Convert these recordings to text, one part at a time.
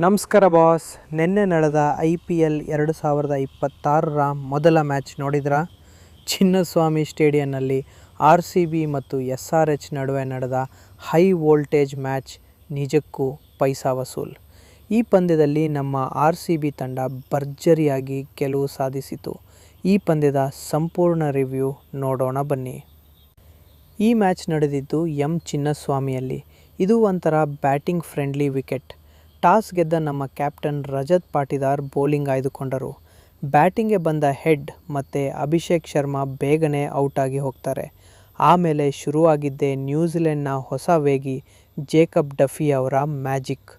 ನಮಸ್ಕಾರ ಬಾಸ್. ನಿನ್ನೆ ನಡೆದ IPL 2026ರ ಮೊದಲ ಮ್ಯಾಚ್ ನೋಡಿದ್ರಾ? ಚಿನ್ನಸ್ವಾಮಿ ಸ್ಟೇಡಿಯಂನಲ್ಲಿ RCB ಮತ್ತು SRH ನಡುವೆ ನಡೆದ ಹೈ ವೋಲ್ಟೇಜ್ ಮ್ಯಾಚ್ ನಿಜಕ್ಕೂ ಪೈಸಾ ವಸೂಲ್. ಈ ಪಂದ್ಯದಲ್ಲಿ ನಮ್ಮ RCB ತಂಡ ಭರ್ಜರಿಯಾಗಿ ಗೆಲುವು ಸಾಧಿಸಿತು. ಈ ಪಂದ್ಯದ ಸಂಪೂರ್ಣ ರಿವ್ಯೂ ನೋಡೋಣ ಬನ್ನಿ. ಈ ಮ್ಯಾಚ್ ನಡೆದಿದ್ದು ಚಿನ್ನಸ್ವಾಮಿಯಲ್ಲಿ. ಇದು ಒಂಥರ ಬ್ಯಾಟಿಂಗ್ ಫ್ರೆಂಡ್ಲಿ ವಿಕೆಟ್. ಟಾಸ್ ಗೆದ್ದ ನಮ್ಮ ಕ್ಯಾಪ್ಟನ್ ರಜತ್ ಪಾಟಿದಾರ್ ಬೌಲಿಂಗ್ ಆಯ್ದುಕೊಂಡರು. ಬ್ಯಾಟಿಂಗ್ಗೆ ಬಂದ ಹೆಡ್ ಮತ್ತು ಅಭಿಷೇಕ್ ಶರ್ಮಾ ಬೇಗನೆ ಔಟಾಗಿ ಹೋಗ್ತಾರೆ. ಆಮೇಲೆ ಶುರುವಾಗಿದ್ದೇ ನ್ಯೂಜಿಲೆಂಡ್ನ ಹೊಸ ವೇಗಿ ಜೇಕಬ್ ಡಫಿ ಅವರ ಮ್ಯಾಜಿಕ್.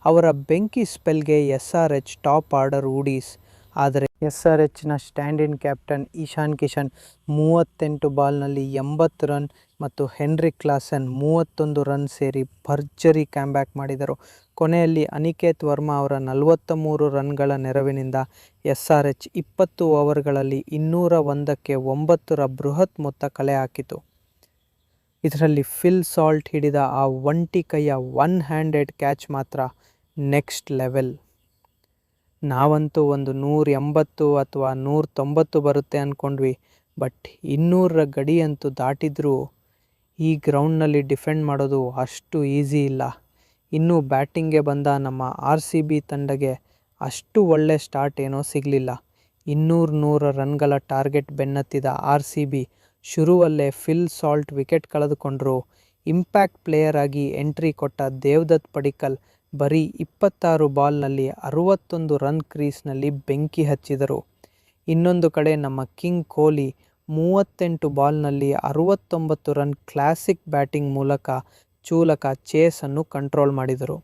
ಅವರ ಬೆಂಕಿ ಸ್ಪೆಲ್ಗೆ SRH ಟಾಪ್ ಆರ್ಡರ್ ಊಡೀಸ್. ಆದರೆ SRHನ stand in captain Ishan Kishan 38 ಬಾಲ್ನಲ್ಲಿ 80 ರನ್ ಮತ್ತು ಹೆನ್ರಿಕ್ ಕ್ಲಾಸನ್ 31 ರನ್ ಸೇರಿ ಭರ್ಜರಿ ಕ್ಯಾಮ್ಬ್ಯಾಕ್ ಮಾಡಿದರು. ಕೊನೆಯಲ್ಲಿ ಅನಿಕೇತ್ ವರ್ಮಾ ಅವರ 43 ರನ್ಗಳ ನೆರವಿನಿಂದ SRH 20 ಓವರ್ಗಳಲ್ಲಿ 201ಕ್ಕೆ 9ರ ಬೃಹತ್ ಮೊತ್ತ ಕಲೆ ಹಾಕಿತು. ಇದರಲ್ಲಿ ಫಿಲ್ ಸಾಲ್ಟ್ ಹಿಡಿದ ಆ ಒಂಟಿ ಕೈಯ ಒನ್ ಹ್ಯಾಂಡೆಡ್ ಕ್ಯಾಚ್ ಮಾತ್ರ ನೆಕ್ಸ್ಟ್ ಲೆವೆಲ್. ನಾವಂತೂ ಒಂದು 180 ಅಥವಾ 190 ಬರುತ್ತೆ ಅಂದ್ಕೊಂಡ್ವಿ. ಬಟ್ 200ರ ಗಡಿಯಂತೂ ದಾಟಿದ್ರೂ ಈ ಗ್ರೌಂಡ್ನಲ್ಲಿ ಡಿಫೆಂಡ್ ಮಾಡೋದು ಅಷ್ಟು ಈಸಿ ಇಲ್ಲ. ಇನ್ನು ಬ್ಯಾಟಿಂಗ್ಗೆ ಬಂದ ನಮ್ಮ RCB ತಂಡಗೆ ಅಷ್ಟು ಒಳ್ಳೆ ಸ್ಟಾರ್ಟ್ ಏನೋ ಸಿಗಲಿಲ್ಲ. 200 ರನ್ಗಳ ಟಾರ್ಗೆಟ್ ಬೆನ್ನತ್ತಿದ RCB ಶುರುವಲ್ಲೇ ಫಿಲ್ ಸಾಲ್ಟ್ ವಿಕೆಟ್ ಕಳೆದುಕೊಂಡರು. ಇಂಪ್ಯಾಕ್ಟ್ ಪ್ಲೇಯರ್ ಆಗಿ ಎಂಟ್ರಿ ಕೊಟ್ಟ ದೇವದತ್ ಪಡಿಕ್ಕಲ್ ಬರೀ 26 ಬಾಲ್ನಲ್ಲಿ 61 ರನ್ ಕ್ರೀಸ್ನಲ್ಲಿ ಬೆಂಕಿ ಹಚ್ಚಿದರು. ಇನ್ನೊಂದು ಕಡೆ ನಮ್ಮ king Kohli 38 ಬಾಲ್ನಲ್ಲಿ 69 run classic batting ಮೂಲಕ ಚೂಲಕ ಚೇಸನ್ನು ಕಂಟ್ರೋಲ್ ಮಾಡಿದರು.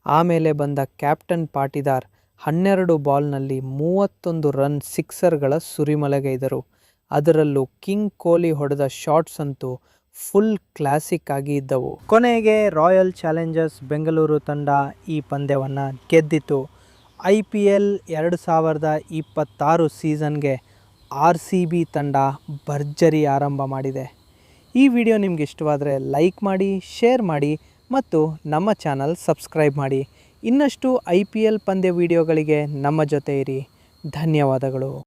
ಆಮೇಲೆ ಬಂದ ಕ್ಯಾಪ್ಟನ್ ಪಾಟಿದಾರ್ 12 ಬಾಲ್ನಲ್ಲಿ 31 ರನ್ ಸಿಕ್ಸರ್ಗಳ ಸುರಿಮಳೆಗೈದರು. ಅದರಲ್ಲೂ ಕಿಂಗ್ ಕೊಹ್ಲಿ ಹೊಡೆದ ಶಾಟ್ಸ್ ಅಂತೂ ಫುಲ್ ಕ್ಲಾಸಿಕ್ ಆಗಿ ಇದ್ದವು. ಕೊನೆಗೆ ರಾಯಲ್ ಚಾಲೆಂಜರ್ಸ್ ಬೆಂಗಳೂರು ತಂಡ ಈ ಪಂದ್ಯವನ್ನು ಗೆದ್ದಿತು. IPL 2026 ಸೀಸನ್ಗೆ RCB ತಂಡ ಭರ್ಜರಿ ಆರಂಭ ಮಾಡಿದೆ. ಈ ವಿಡಿಯೋ ನಿಮ್ಗೆ ಇಷ್ಟವಾದರೆ ಲೈಕ್ ಮಾಡಿ, ಶೇರ್ ಮಾಡಿ ಮತ್ತು ನಮ್ಮ ಚಾನಲ್ ಸಬ್ಸ್ಕ್ರೈಬ್ ಮಾಡಿ. ಇನ್ನಷ್ಟು IPL ಪಂದ್ಯ ವಿಡಿಯೋಗಳಿಗೆ ನಮ್ಮ ಜೊತೆ ಇರಿ. ಧನ್ಯವಾದಗಳು.